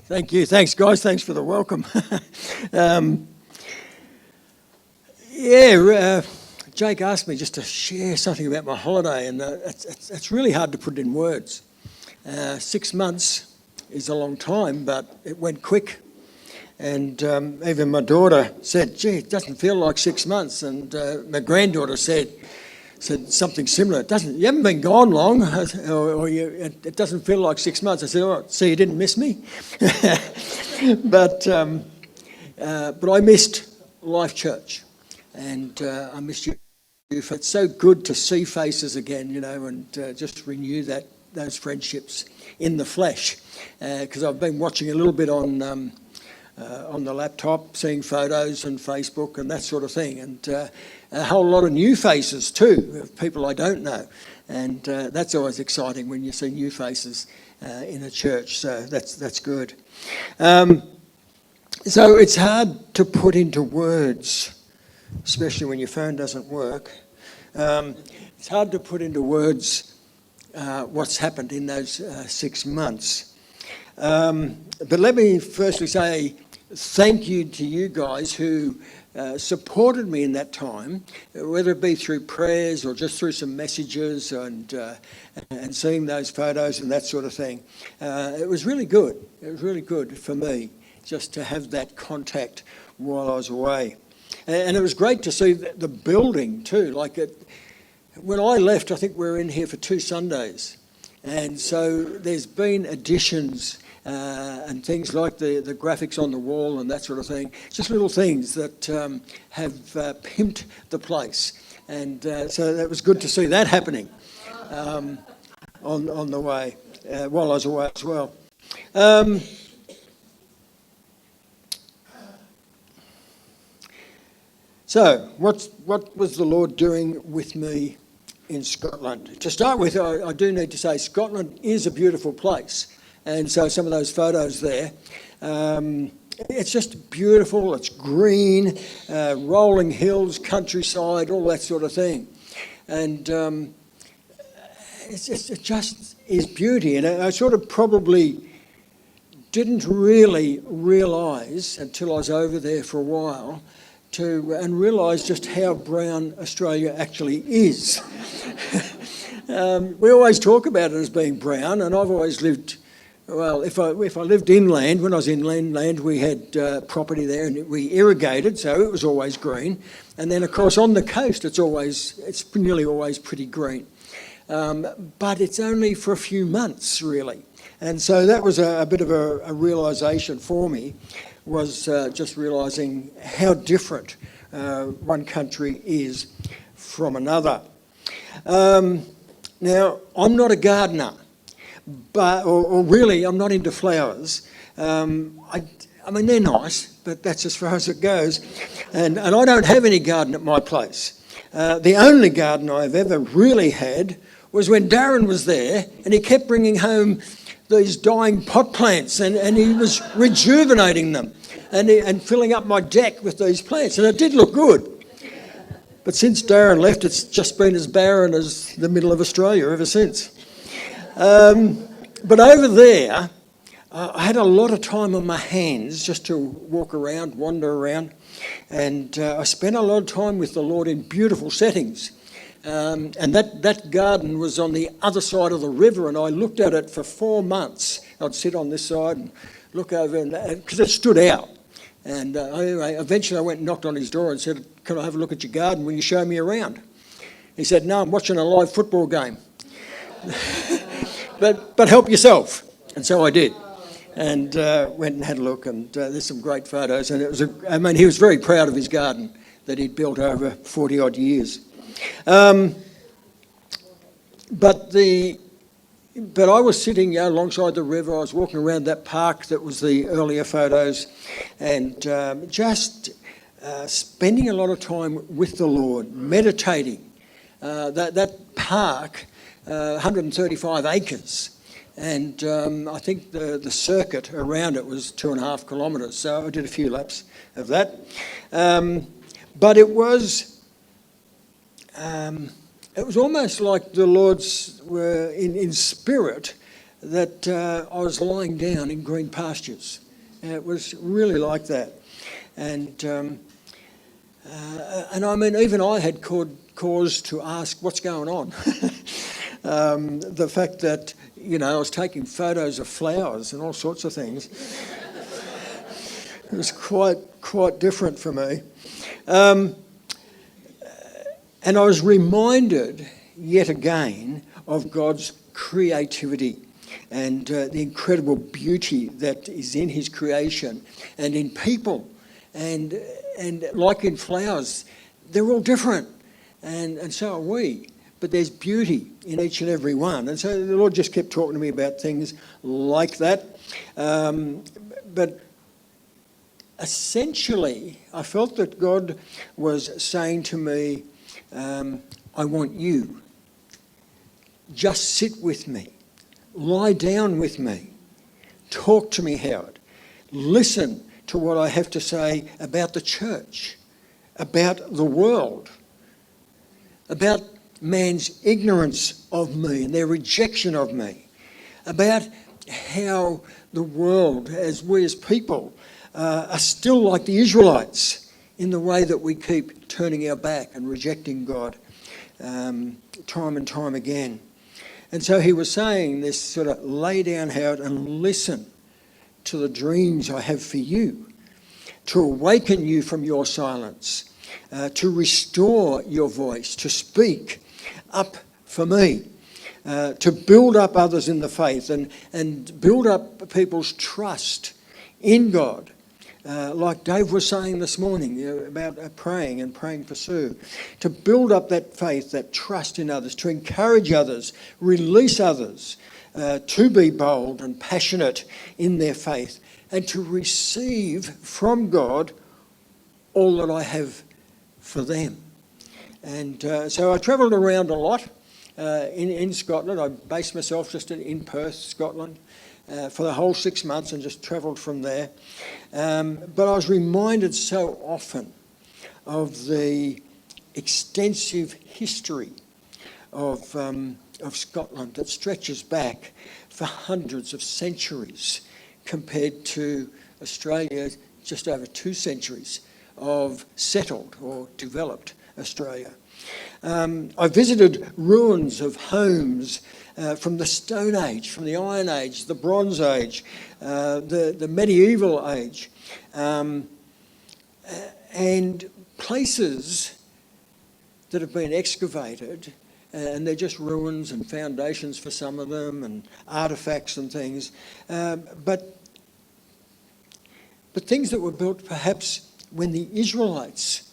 Thank you. Thanks, guys. Thanks for the welcome. um, Jake asked me just to share something about my holiday, and it's really hard to put it in words. 6 months is a long time, but it went quick. And even my daughter said, gee, it doesn't feel like 6 months. And my granddaughter said something similar. You haven't been gone long, it doesn't feel like 6 months. I said, oh, so you didn't miss me? But I missed Life Church, and I missed you. It's so good to see faces again, and just renew those friendships in the flesh. Because I've been watching a little bit on the laptop, seeing photos and Facebook and that sort of thing, and a whole lot of new faces too, of people I don't know, and that's always exciting when you see new faces in a church. So that's good. So it's hard to put into words, especially when your phone doesn't work. It's hard to put into words what's happened in those 6 months. But let me firstly say thank you to you guys who supported me in that time, whether it be through prayers or just through some messages and seeing those photos and that sort of thing. It was really good. It was really good for me just to have that contact while I was away. And it was great to see the building too. When I left, I think we were in here for 2 Sundays. And so there's been additions and things like the graphics on the wall and that sort of thing. Just little things that have pimped the place. And so that was good to see that happening on the way, while I was away as well. So what was the Lord doing with me in Scotland? To start with, I do need to say Scotland is a beautiful place. And so some of those photos there, it's just beautiful, it's green, rolling hills, countryside, all that sort of thing. And it just is beauty. And I sort of probably didn't really realise until I was over there for a while and realise just how brown Australia actually is. We always talk about it as being brown, and I've always lived... Well, if I lived inland, when I was in inland, we had property there and we irrigated, so it was always green. And then, of course, on the coast, it's nearly always pretty green. But it's only for a few months, really. And so that was a bit of a realisation for me, was just realising how different one country is from another. Now, I'm not a gardener. Or really, I'm not into flowers. I mean, they're nice, but that's as far as it goes. And I don't have any garden at my place. The only garden I've ever really had was when Darren was there, and he kept bringing home these dying pot plants, and he was rejuvenating them and filling up my deck with these plants, and it did look good. But since Darren left, it's just been as barren as the middle of Australia ever since. But over there, I had a lot of time on my hands just to walk around, wander around, and I spent a lot of time with the Lord in beautiful settings. And that garden was on the other side of the river, and I looked at it for 4 months. I'd sit on this side and look over, because it stood out. And anyway, eventually I went and knocked on his door and said, can I have a look at your garden? Will you show me around? He said, no, I'm watching a live football game. But help yourself. And so I did. And went and had a look, and there's some great photos. And he was very proud of his garden that he'd built over 40 odd years. But I was sitting alongside the river. I was walking around that park that was the earlier photos, and just spending a lot of time with the Lord, meditating. That park, 135 acres, and I think the circuit around it was 2.5 kilometres, so I did a few laps of that. But it was almost like the Lord's were in spirit that I was lying down in green pastures. It was really like that. And I mean, even I had cause to ask what's going on. The fact that, I was taking photos of flowers and all sorts of things. It was quite different for me. And I was reminded yet again of God's creativity and the incredible beauty that is in his creation and in people. And like in flowers, they're all different, and so are we. But there's beauty in each and every one. And so the Lord just kept talking to me about things like that. But essentially, I felt that God was saying to me, I want you. Just sit with me. Lie down with me. Talk to me, Howard. Listen to what I have to say about the church, about the world, about man's ignorance of me and their rejection of me, about how the world, as we as people, are still like the Israelites in the way that we keep turning our back and rejecting God time and time again. And so he was saying this sort of lay down, Howard, and listen to the dreams I have for you, to awaken you from your silence, to restore your voice, to speak up for me, to build up others in the faith and build up people's trust in God. Like Dave was saying this morning about praying for Sue, to build up that faith, that trust in others, to encourage others, release others, to be bold and passionate in their faith, and to receive from God all that I have for them. And so I travelled around a lot in Scotland. I based myself just in Perth, Scotland, for the whole 6 months and just travelled from there. But I was reminded so often of the extensive history of Scotland that stretches back for hundreds of centuries compared to Australia, just over 2 centuries of settled or developed Australia. I visited ruins of homes from the Stone Age, from the Iron Age, the Bronze Age, the Medieval Age, and places that have been excavated, and they're just ruins and foundations for some of them, and artefacts and things, but things that were built perhaps when the Israelites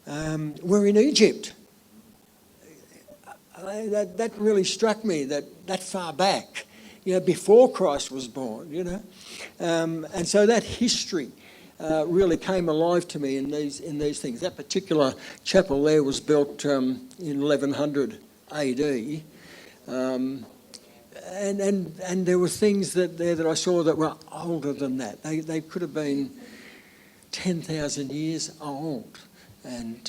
were in Egypt. That really struck me, that far back, before Christ was born, and so that history really came alive to me in these things. That particular chapel there was built in 1100 AD, and there were things that I saw that were older than that. They could have been 10,000 years old, and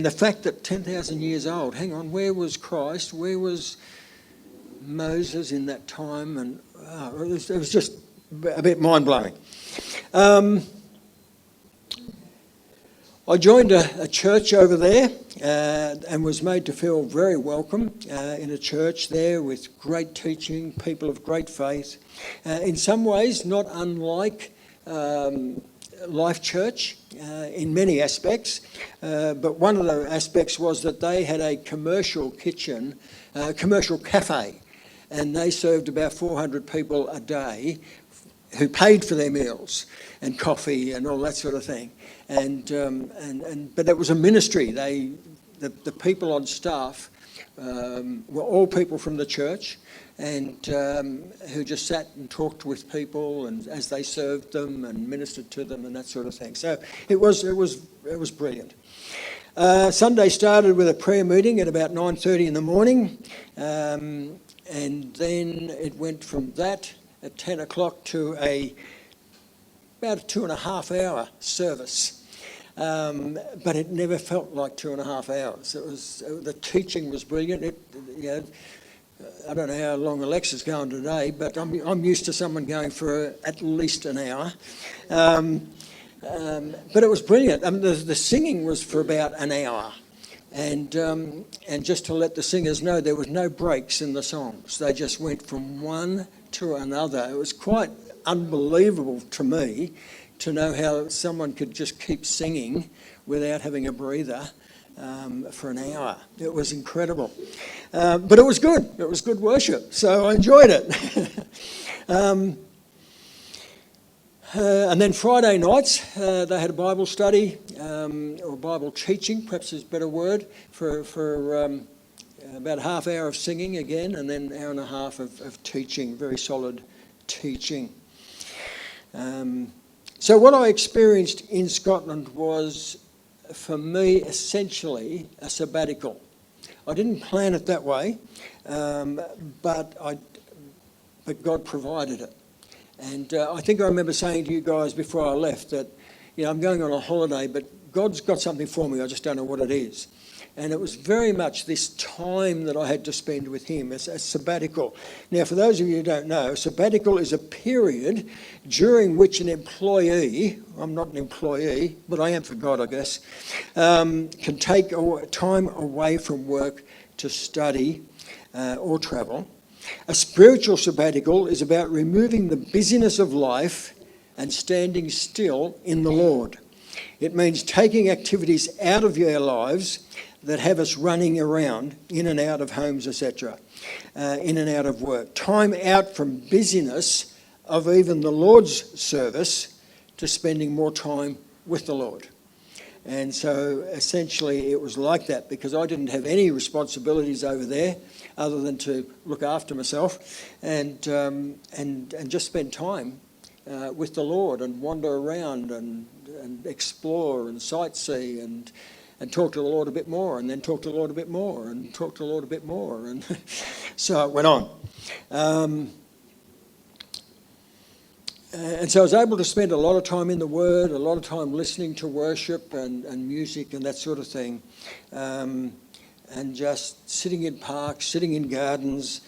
the fact that 10,000 years old, hang on, where was Christ? Where was Moses in that time? And it was just a bit mind-blowing. I joined a church over there and was made to feel very welcome in a church there with great teaching, people of great faith. In some ways, not unlike Life Church in many aspects, but one of the aspects was that they had a commercial kitchen, commercial cafe, and they served about 400 people a day who paid for their meals and coffee and all that sort of thing. But it was a ministry. The people on staff were all people from the church, and who just sat and talked with people and as they served them and ministered to them and that sort of thing. So it was brilliant. Sunday started with a prayer meeting at about 9:30 in the morning, and then it went from that at 10 o'clock to about a 2.5 hour service. But it never felt like 2.5 hours. The teaching was brilliant. I don't know how long Alexa's going today, but I'm used to someone going for at least an hour. But it was brilliant. The singing was for about an hour. And just to let the singers know, there was no breaks in the songs. They just went from one to another. It was quite unbelievable to me to know how someone could just keep singing without having a breather for an hour. It was incredible. But it was good. It was good worship. So I enjoyed it. And then Friday nights, they had a Bible study, or Bible teaching, perhaps is a better word, for about a half hour of singing again, and then an hour and a half of teaching, very solid teaching. So what I experienced in Scotland was, for me, essentially a sabbatical. I didn't plan it that way, but God provided it. And I think I remember saying to you guys before I left that, I'm going on a holiday, but God's got something for me, I just don't know what it is. And it was very much this time that I had to spend with him, as a sabbatical. Now, for those of you who don't know, sabbatical is a period during which an employee, I'm not an employee, but I am for God, I guess, can take time away from work to study or travel. A spiritual sabbatical is about removing the busyness of life and standing still in the Lord. It means taking activities out of your lives that have us running around in and out of homes, etc., in and out of work. Time out from busyness of even the Lord's service to spending more time with the Lord. And so essentially it was like that, because I didn't have any responsibilities over there other than to look after myself and just spend time with the Lord and wander around and explore and sightsee and talk to the Lord a bit more, and then talk to the Lord a bit more, and talk to the Lord a bit more. And so it went on. And so I was able to spend a lot of time in the Word, a lot of time listening to worship and music and that sort of thing, and just sitting in parks, sitting in gardens,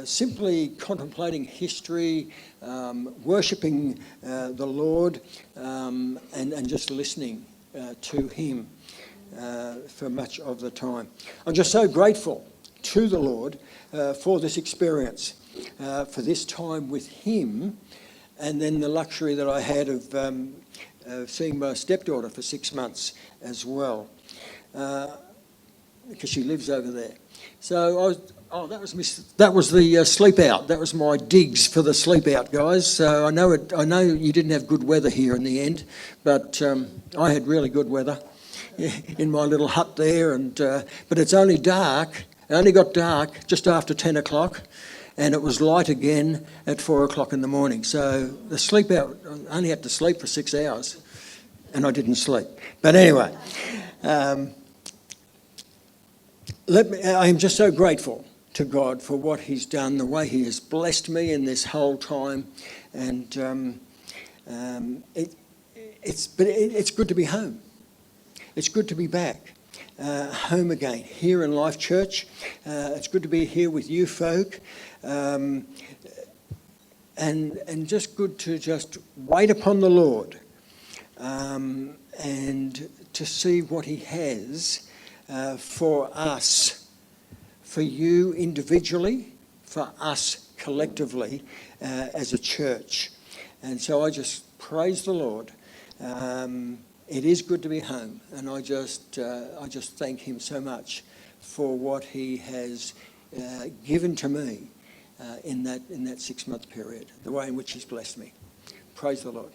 simply contemplating history, worshipping the Lord, and just listening to him for much of the time. I'm just so grateful to the Lord for this experience, for this time with him. And then the luxury that I had of seeing my stepdaughter for 6 months as well, because she lives over there. So that was the sleep out. That was my digs for the sleep out, guys. So I know you didn't have good weather here in the end, but I had really good weather in my little hut there. But it's only dark. It only got dark just after 10 o'clock. And it was light again at 4 o'clock in the morning. So the sleep out, I only had to sleep for 6 hours, and I didn't sleep. But anyway, I am just so grateful to God for what he's done, the way he has blessed me in this whole time. And it's good to be home. It's good to be back. Home again, here in Life Church. It's good to be here with you folk. And just good to just wait upon the Lord, and to see what he has for us, for you individually, for us collectively as a church. And so I just praise the Lord. It is good to be home, and I just thank him so much for what he has given to me in that 6 month period, the way in which he's blessed me. Praise the Lord.